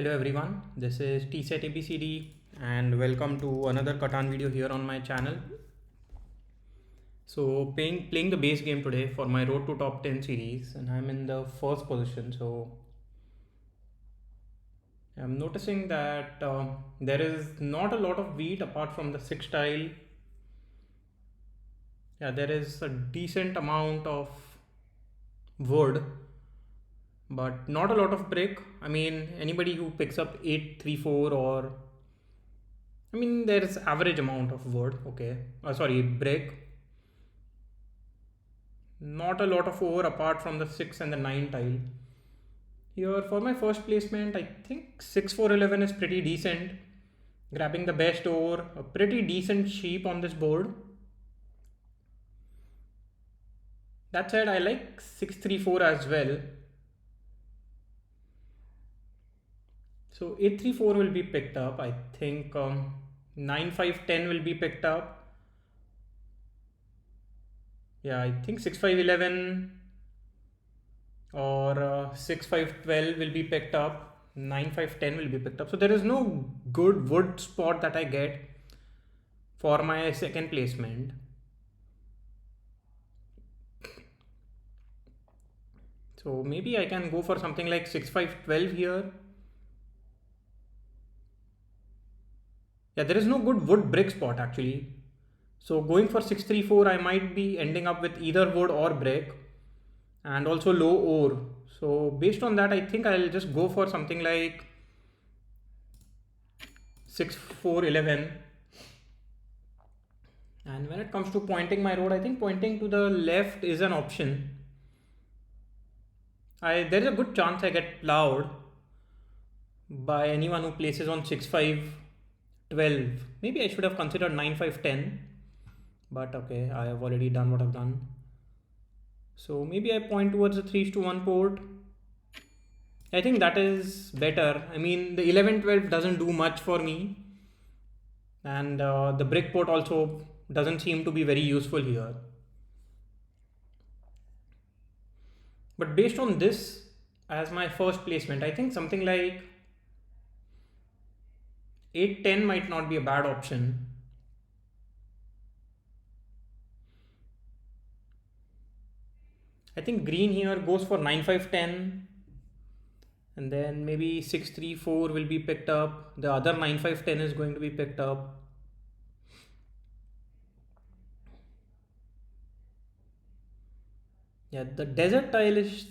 Hello everyone, this is TSET ABCD and welcome to another Catan video here on my channel. So playing the base game today for my Road to Top 10 series, and I'm in the first position. So I'm noticing that there is not a lot of wheat apart from the 6 tile. Yeah, there is a decent amount of wood but not a lot of brick. I mean, anybody who picks up 834 or there's average amount of wood, okay. Sorry, brick. Not a lot of ore apart from the 6 and the 9 tile. Here for my first placement, I think 6-4-11 is pretty decent. Grabbing the best ore, a pretty decent sheep on this board. That said, I like 6-3-4 as well. So 8-3-4 will be picked up. I think 9-5-10 will be picked up. Yeah, I think 6-5-11 or 6-5-12 will be picked up. 9-5-10 will be picked up. So there is no good wood spot that I get for my second placement. So maybe I can go for something like 6-5-12 here. Yeah, there is no good wood brick spot actually. So going for 6-3-4, I might be ending up with either wood or brick and also low ore. So based on that, I think I'll just go for something like 6-4-11. And when it comes to pointing my road, I think pointing to the left is an option. There is a good chance I get plowed by anyone who places on 6-5-12. Maybe I should have considered 9-5-10, but okay, I have already done what I've done. So maybe I point towards the 3-1 port. I think that is better. I mean, the 11-12 doesn't do much for me, and the brick port also doesn't seem to be very useful here. But based on this as my first placement, I think something like 8-10 might not be a bad option. I think green here goes for 9-5-10, and then maybe 6-3-4 will be picked up. The other 9-5-10 is going to be picked up. Yeah, the desert tile is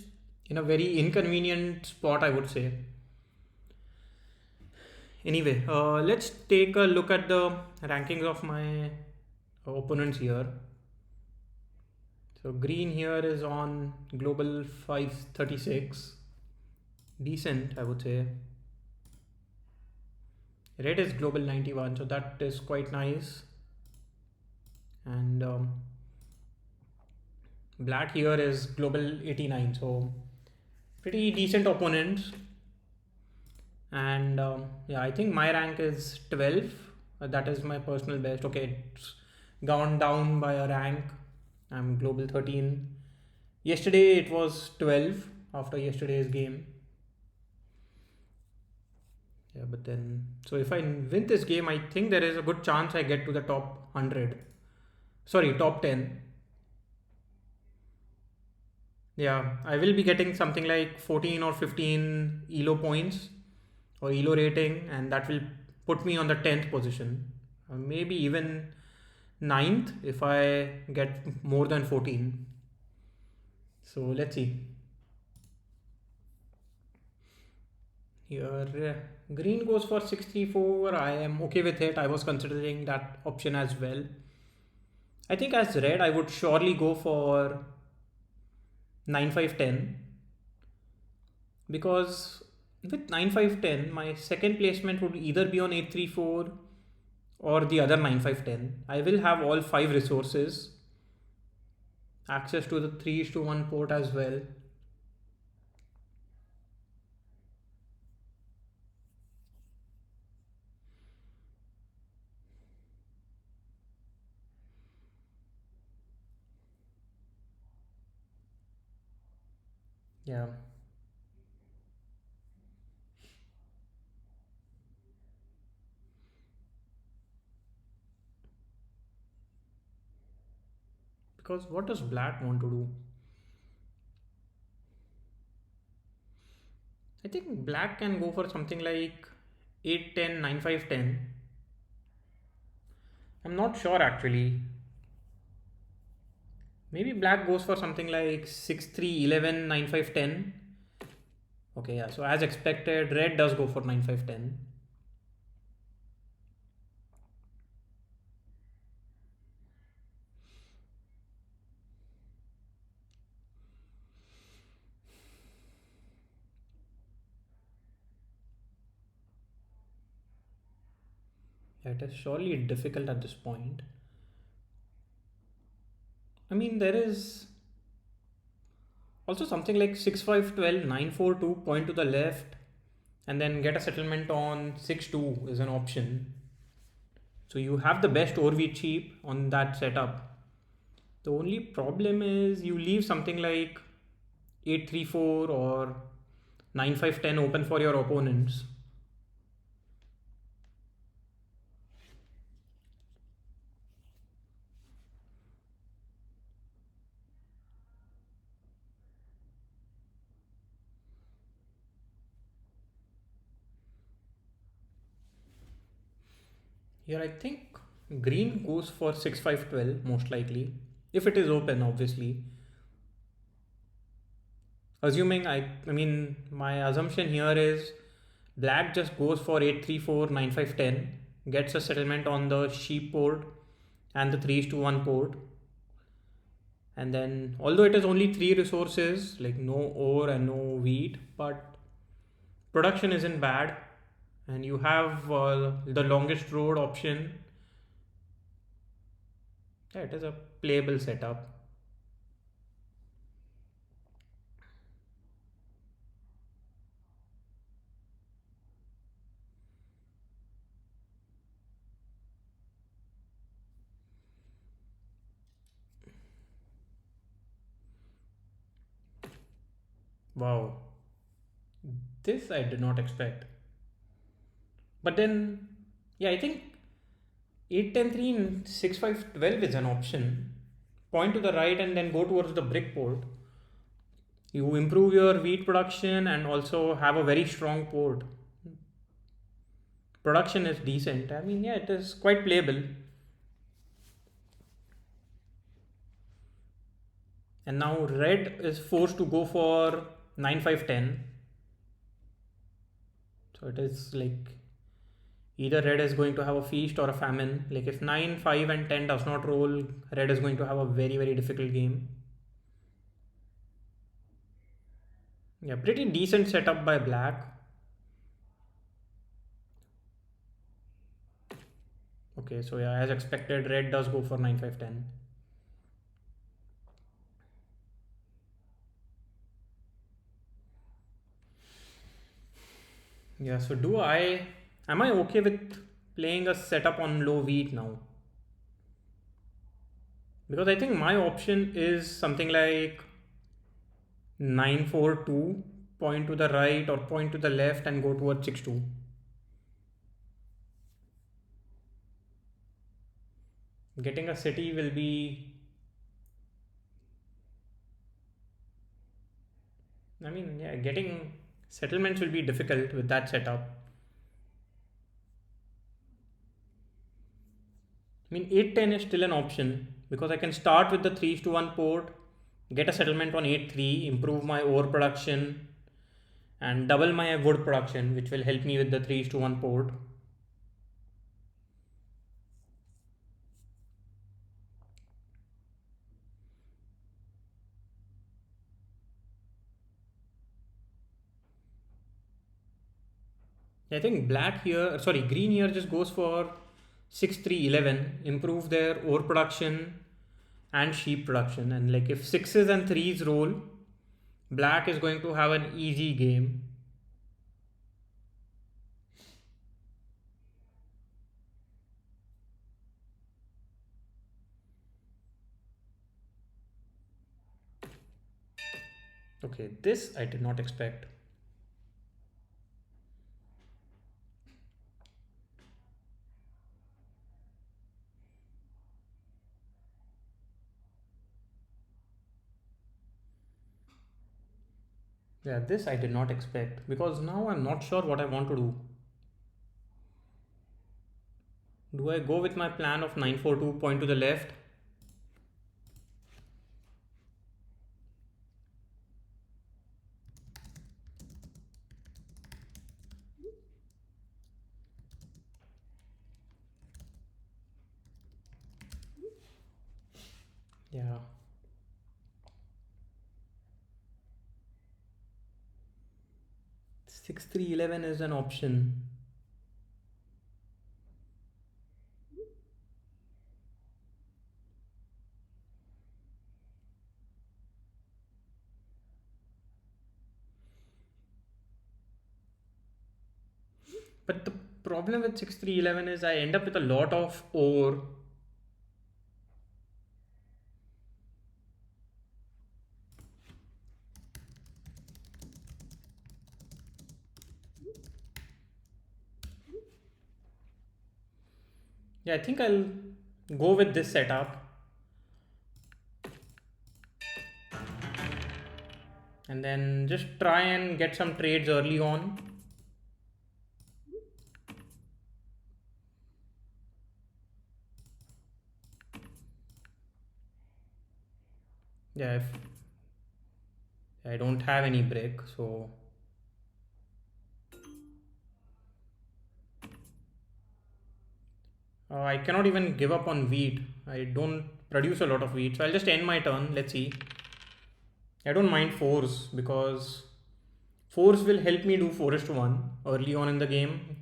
in a very inconvenient spot, I would say. Anyway, let's take a look at the rankings of my opponents here. So green here is on global 536. Decent, I would say. Red is global 91, so that is quite nice. And black here is global 89, so pretty decent opponents. And yeah, I think my rank is 12. That is my personal best. Okay, it's gone down by a rank. I'm global 13. Yesterday it was 12 after yesterday's game. Yeah, but then, so if I win this game, I think there is a good chance I get to the top 100. Sorry, top 10. Yeah, I will be getting something like 14 or 15 ELO points or ELO rating, and that will put me on the 10th position. Maybe even 9th if I get more than 14. So let's see. Here, green goes for 6-3-4. I am okay with it. I was considering that option as well. I think as red, I would surely go for 9-5-10, because with 9-5-10, my second placement would either be on 8-3-4 or the other 9-5-10. I will have all 5 resources, access to the 3-1 port as well. Yeah. Because what does black want to do? I think black can go for something like 8 10 9 5 10. I'm not sure actually. Maybe black goes for something like 6 3 11 9 5 10. Okay, yeah. So as expected, red does go for 9 5 10. Yeah, it is surely difficult at this point. I mean, there is also something like 6 5 12 9 4 2 point to the left and then get a settlement on 6 2 is an option. So you have the best Orvi cheap on that setup. The only problem is you leave something like 8 3 4 or 9 5 10 open for your opponents. Here I think green goes for 6 5 12 most likely. If it is open, obviously. Assuming I mean my assumption here is black just goes for 8 3 4 9 5 10, gets a settlement on the sheep port and the 3 to 1 port. And then although it is only three resources like no ore and no wheat, but production isn't bad and you have the longest road option. Yeah, it is a playable setup. Wow, this I did not expect. But then, yeah, I think 8 10 3 and 6 5 12 is an option. Point to the right and then go towards the brick port. You improve your wheat production and also have a very strong port. Production is decent. I mean, yeah, it is quite playable. And now red is forced to go for 9 5 10. So it is like either red is going to have a feast or a famine. Like if 9 5 and 10 does not roll, red is going to have a very very difficult game. Yeah, pretty decent setup by black. Okay, so yeah, as expected, red does go for 9 5 10. Yeah, so am I okay with playing a setup on low wheat now? Because I think my option is something like 9 4 2, point to the right or point to the left and go towards 6 2. Getting a city will be, I mean, yeah, getting settlements will be difficult with that setup. I mean, 8 10 is still an option because I can start with the 3 to 1 port, get a settlement on 8 3, improve my ore production, and double my wood production, which will help me with the 3 to 1 port. I think black here, sorry, green here just goes for 6 3 11, improve their ore production and sheep production. And like if sixes and threes roll, black is going to have an easy game. Okay, this I did not expect. Yeah, this I did not expect because now I'm not sure what I want to do. Do I go with my plan of 942 point to the left? Yeah. 6311 is an option. But the problem with 6311 is I end up with a lot of ore. Yeah, I think I'll go with this setup and then just try and get some trades early on. Yeah, if I don't have any brick, so I cannot even give up on wheat. I don't produce a lot of wheat, so I'll just end my turn. Let's see. I don't mind force because force will help me do 4:1 early on in the game.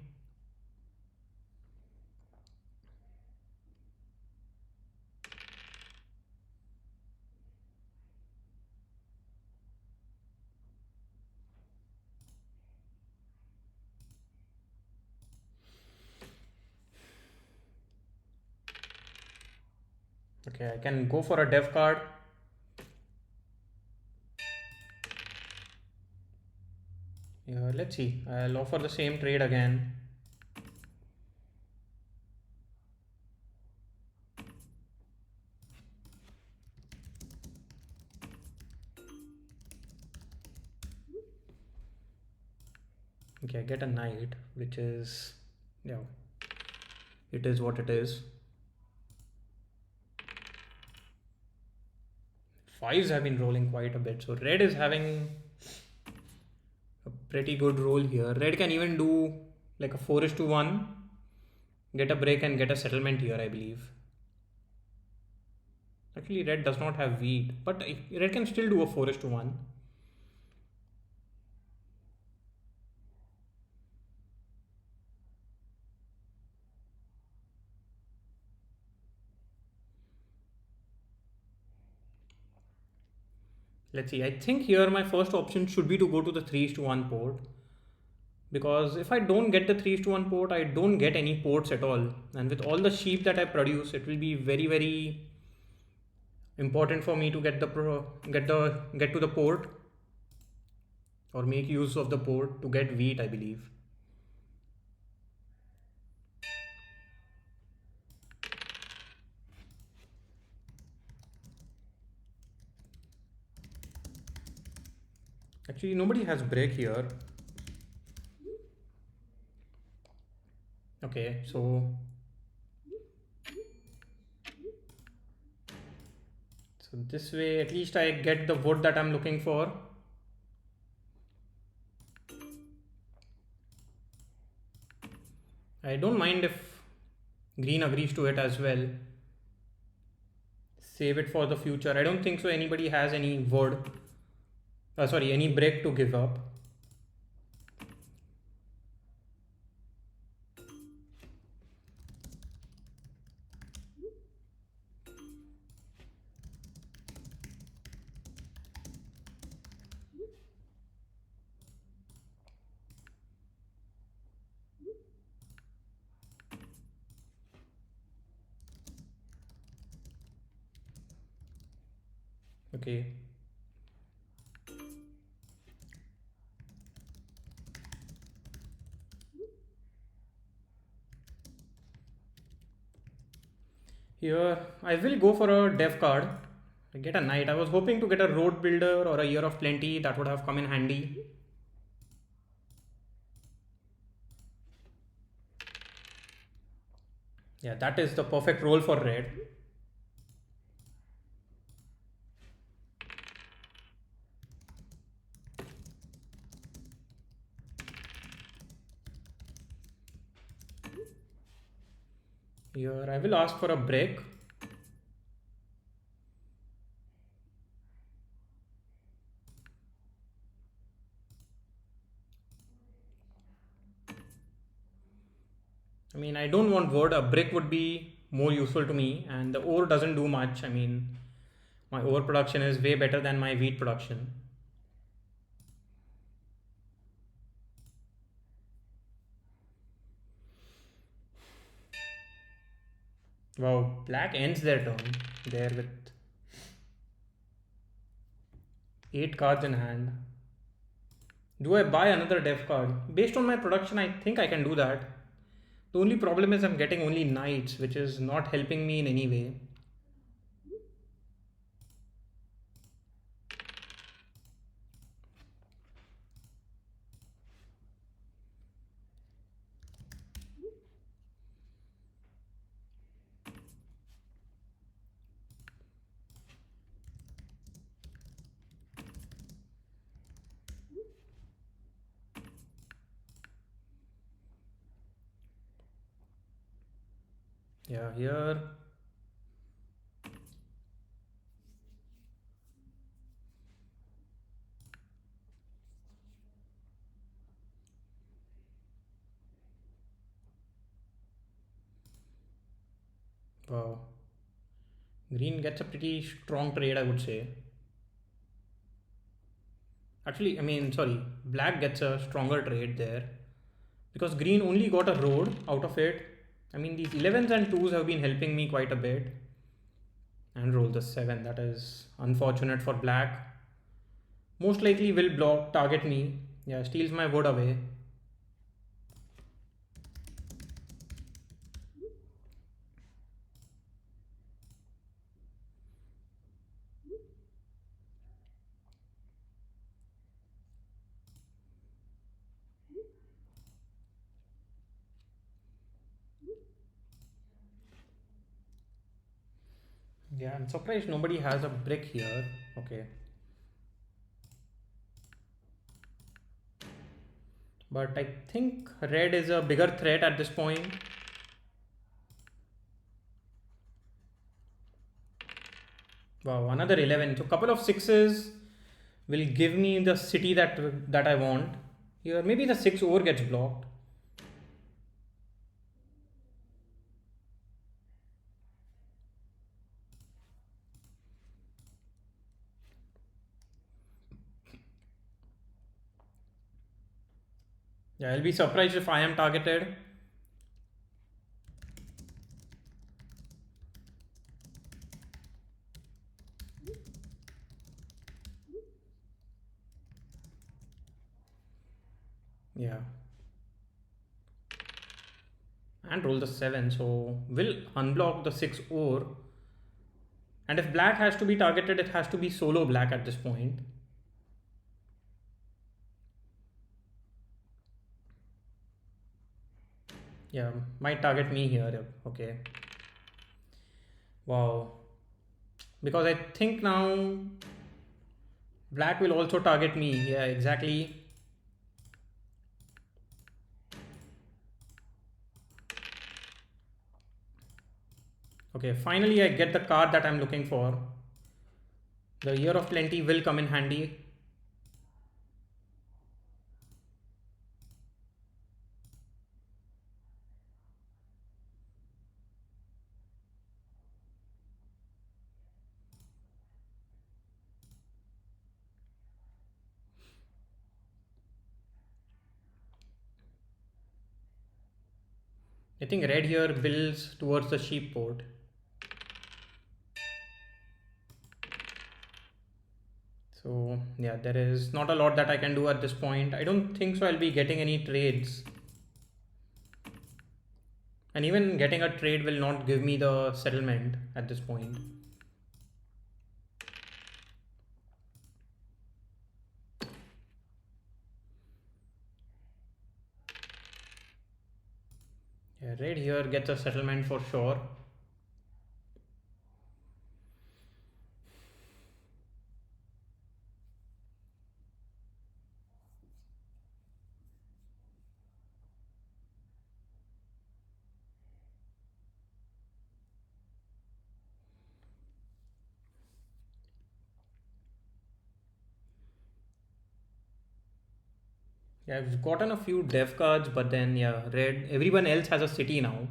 Okay, I can go for a dev card. Yeah, let's see. I'll offer the same trade again. Okay, I get a knight, which is, yeah, it is what it is. Fives have been rolling quite a bit, so red is having a pretty good roll here. Red can even do like a 4:1, get a break and get a settlement here, I believe. Actually, red does not have wheat, but red can still do a 4:1. Let's see. I think here my first option should be to go to the 3:1 port because if I don't get the 3:1 port, I don't get any ports at all. And with all the sheep that I produce, it will be very, very important for me to get to the port or make use of the port to get wheat, I believe. Actually, nobody has break here. Okay, so this way at least I get the wood that I'm looking for. I don't mind if green agrees to it as well. Save it for the future. I don't think so anybody has any wood. Sorry, any brick to give up. Okay. Here I will go for a dev card. I get a knight. I was hoping to get a road builder or a year of plenty. That would have come in handy. Yeah, that is the perfect role for red. Here I will ask for a break. I mean, I don't want wood. A brick would be more useful to me, and the ore doesn't do much. I mean, my ore production is way better than my wheat production. Wow, black ends their turn there with 8 cards in hand. Do I buy another dev card? Based on my production, I think I can do that. The only problem is I'm getting only knights, which is not helping me in any way. Yeah, here. Wow. Green gets a pretty strong trade, I would say. Actually, I mean, sorry, black gets a stronger trade there because green only got a road out of it. I mean, these 11s and 2s have been helping me quite a bit. And roll the 7. That is unfortunate for black. Most likely will block, target me. Yeah, steals my wood away. Yeah, I'm surprised nobody has a brick here. Okay. But I think red is a bigger threat at this point. Wow, another 11. So couple of 6s will give me the city that I want. Here, maybe the 6 over gets blocked. Yeah, I'll be surprised if I am targeted. Yeah. And roll the 7. So will unblock the 6 ore. And if black has to be targeted, it has to be solo black at this point. Yeah, might target me here. Okay. Wow. Because I think now black will also target me. Yeah, exactly. Okay, finally I get the card that I'm looking for. The year of plenty will come in handy. I think red here builds towards the sheep port. So yeah, there is not a lot that I can do at this point. I don't think so I'll be getting any trades. And even getting a trade will not give me the settlement at this point. Yeah, red here gets a settlement for sure. Yeah, I've gotten a few dev cards, but then yeah, red. Everyone else has a city now.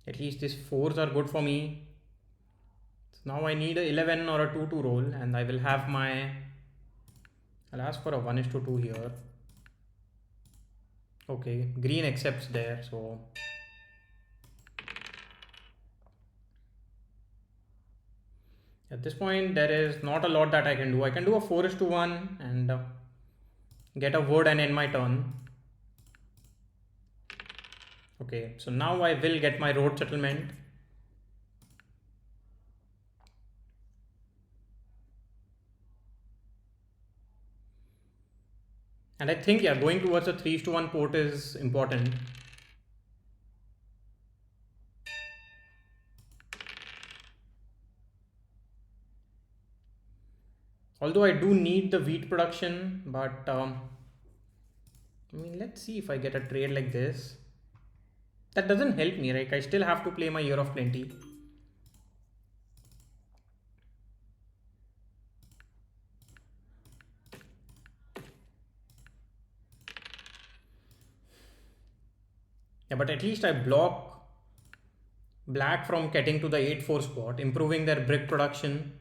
At least these fours are good for me. So now I need a 11 or a 2 to roll, and I will have my. I'll ask for a 1 is to 2 here. Okay, green accepts there, so at this point there is not a lot that I can do. I can do a 4 is to 1 and get a word and end my turn. Okay, so now I will get my road settlement. And I think, yeah, going towards a 3 is to 1 port is important. Although I do need the wheat production, but I mean, let's see if I get a trade like this. That doesn't help me, right? I still have to play my year of plenty. Yeah, but at least I block black from getting to the 8-4 spot, improving their brick production.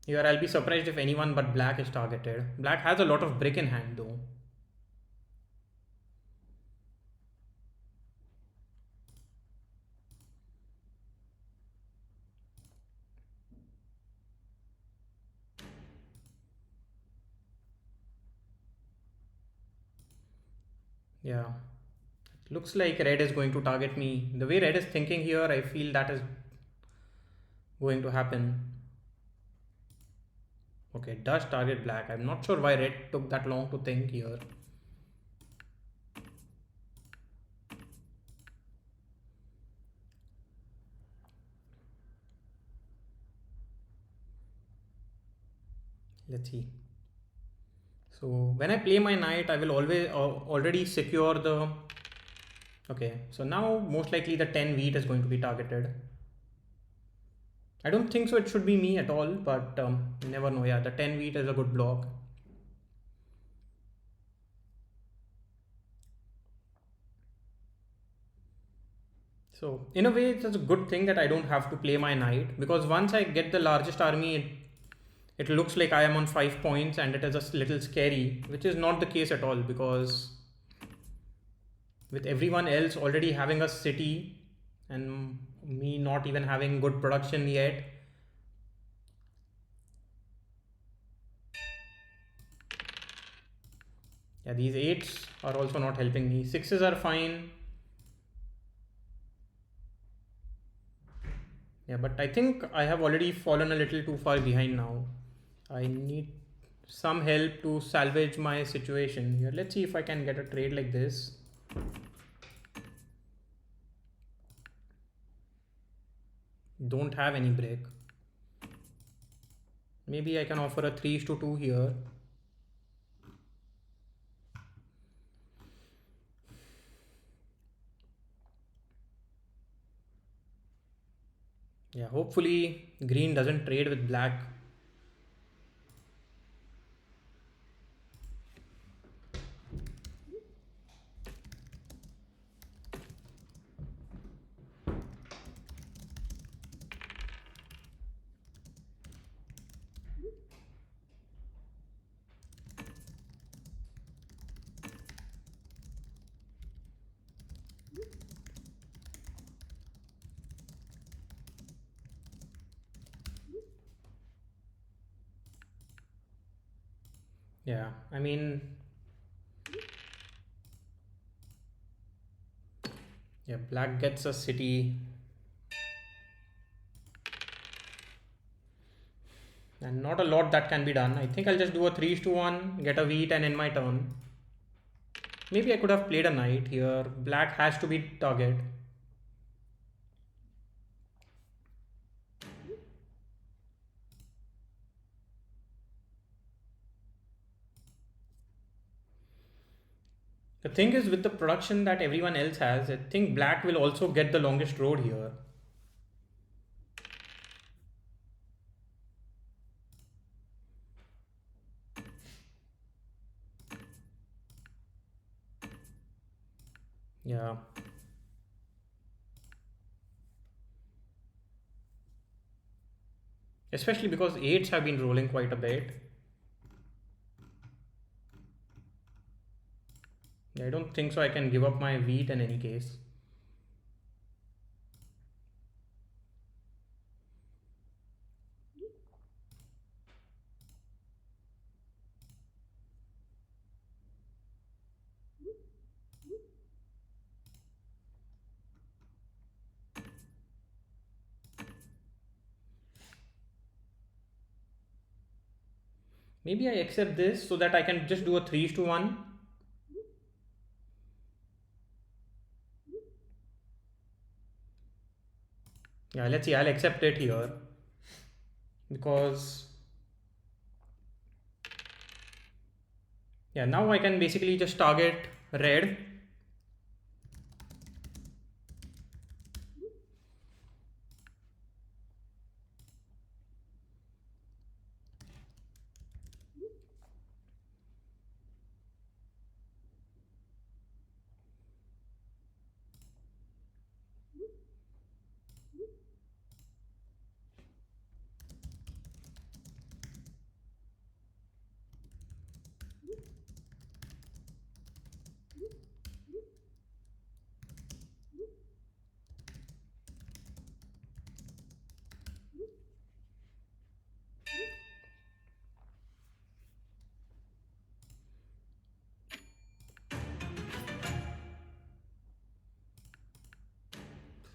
Here I'll be surprised if anyone but black is targeted. Black has a lot of brick in hand though. Yeah. Looks like red is going to target me. The way red is thinking here, I feel that is going to happen. Okay, it does target black. I'm not sure why red took that long to think here. Let's see. So when I play my knight, I will always already secure the. Okay, so now most likely the 10 wheat is going to be targeted. I don't think so. It should be me at all, but you never know. Yeah, the 10 wheat is a good block. So in a way, it's a good thing that I don't have to play my knight, because once I get the largest army, it looks like I am on 5 points and it is a little scary, which is not the case at all, because with everyone else already having a city and me not even having good production yet. Yeah, these 8s are also not helping me. 6s are fine. Yeah, but I think I have already fallen a little too far behind now. I need some help to salvage my situation here. Let's see if I can get a trade like this. Don't have any break. Maybe I can offer a 3 to 2 here. Yeah, hopefully green doesn't trade with black. Yeah, I mean, yeah, black gets a city. And not a lot that can be done. I think I'll just do a 3 to 1, get a wheat and end my turn. Maybe I could have played a knight here. Black has to be target. The thing is, with the production that everyone else has, I think black will also get the longest road here. Yeah. Especially because 8s have been rolling quite a bit. I don't think so I can give up my wheat in any case. Maybe I accept this so that I can just do a 3 to 1. Yeah, let's see. I'll accept it here because yeah, now I can basically just target red.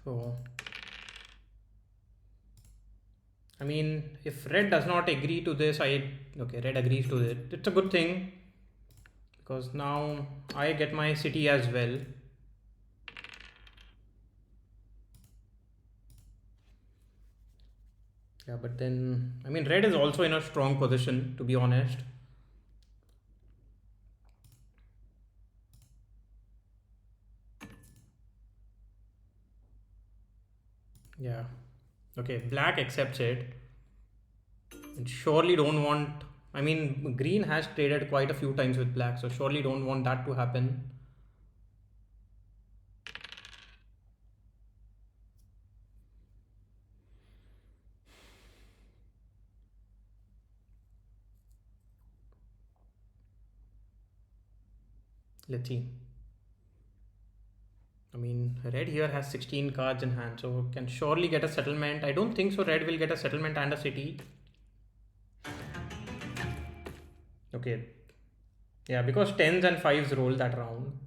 So I mean, if red does not agree to this, okay, red agrees to it. It's a good thing because now I get my city as well. Yeah, but then I mean, red is also in a strong position to be honest. Yeah. Okay, black accepts it. And surely don't want. I mean, green has traded quite a few times with black, so surely don't want that to happen. Let's see. I mean, red here has 16 cards in hand, so can surely get a settlement. I don't think so. Red will get a settlement and a city. Okay. Yeah, because 10s and 5s roll that round.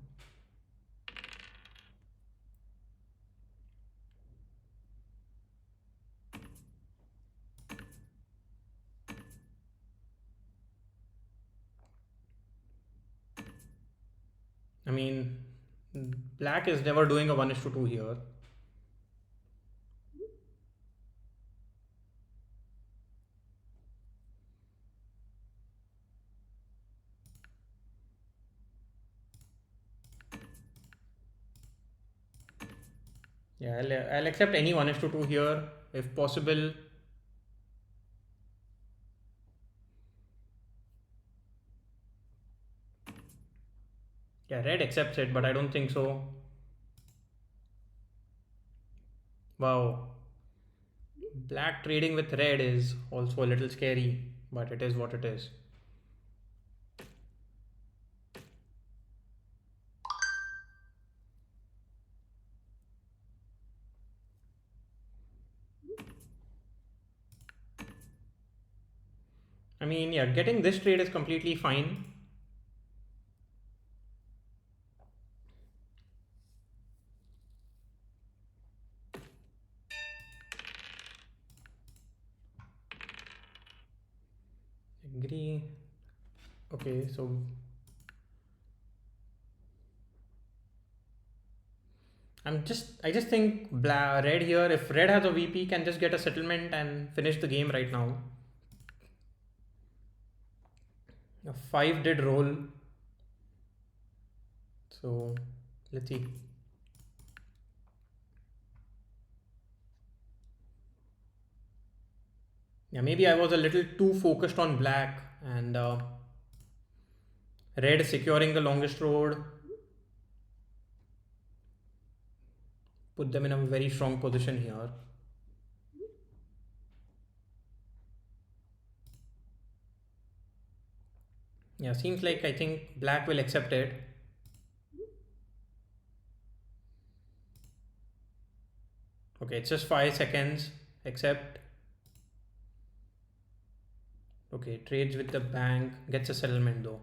I mean, black is never doing a 1 is to 2 here. Yeah, I'll accept any 1 is to 2 here if possible. Yeah, red accepts it, but I don't think so. Wow. Black trading with red is also a little scary, but it is what it is. I mean, yeah, getting this trade is completely fine. green. Okay, so I just think red here. If red has a VP, can just get a settlement and finish the game right now. A 5 did roll, so let's see. Yeah, maybe I was a little too focused on black and red securing the longest road, put them in a very strong position here. Yeah, seems like I think black will accept it. Okay, it's just 5 seconds. Accept. Okay, trades with the bank, gets a settlement though.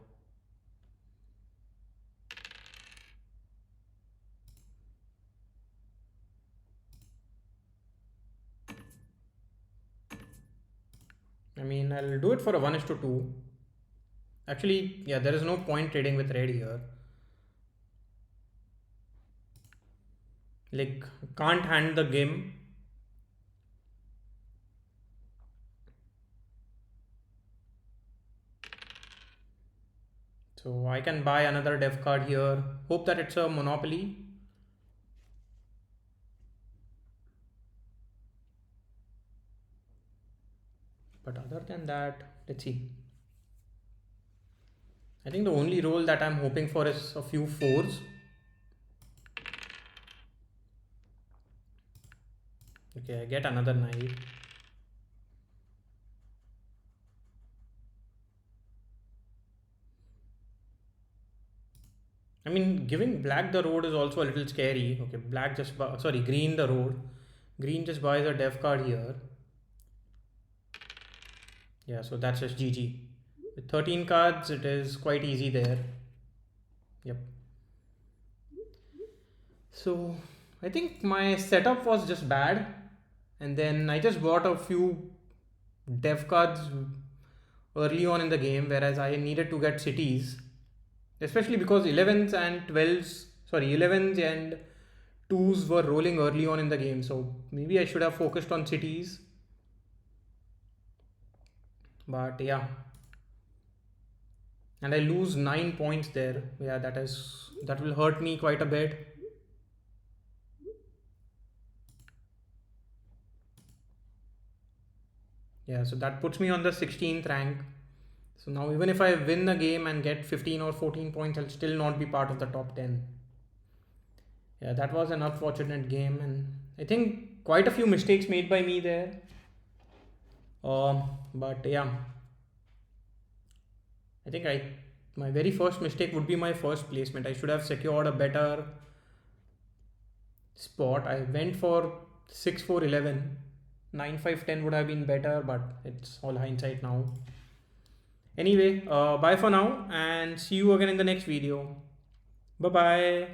I mean, I'll do it for a 1:2. Actually, yeah, there is no point trading with red here. Like, can't hand the game. So I can buy another dev card here. Hope that it's a monopoly. But other than that, let's see. I think the only roll that I'm hoping for is a few 4s. Okay, I get another knight. I mean, giving black the road is also a little scary. Okay, black just sorry, green the road. Green just buys a dev card here. Yeah, so that's just GG. With 13 cards, it is quite easy there. Yep. So I think my setup was just bad, and then I just bought a few dev cards early on in the game, whereas I needed to get cities, especially because 11s and 12s, sorry, 11s and 2s were rolling early on in the game. So maybe I should have focused on cities. But yeah, and I lose 9 points there. Yeah, that will hurt me quite a bit. Yeah, so that puts me on the 16th rank. So now even if I win the game and get 15 or 14 points, I'll still not be part of the top 10. Yeah, that was an unfortunate game, and I think quite a few mistakes made by me there. But yeah, I think my very first mistake would be my first placement. I should have secured a better spot. I went for 6 4 11. 9 5 10 would have been better, but it's all hindsight now. Anyway, bye for now and see you again in the next video. Bye bye.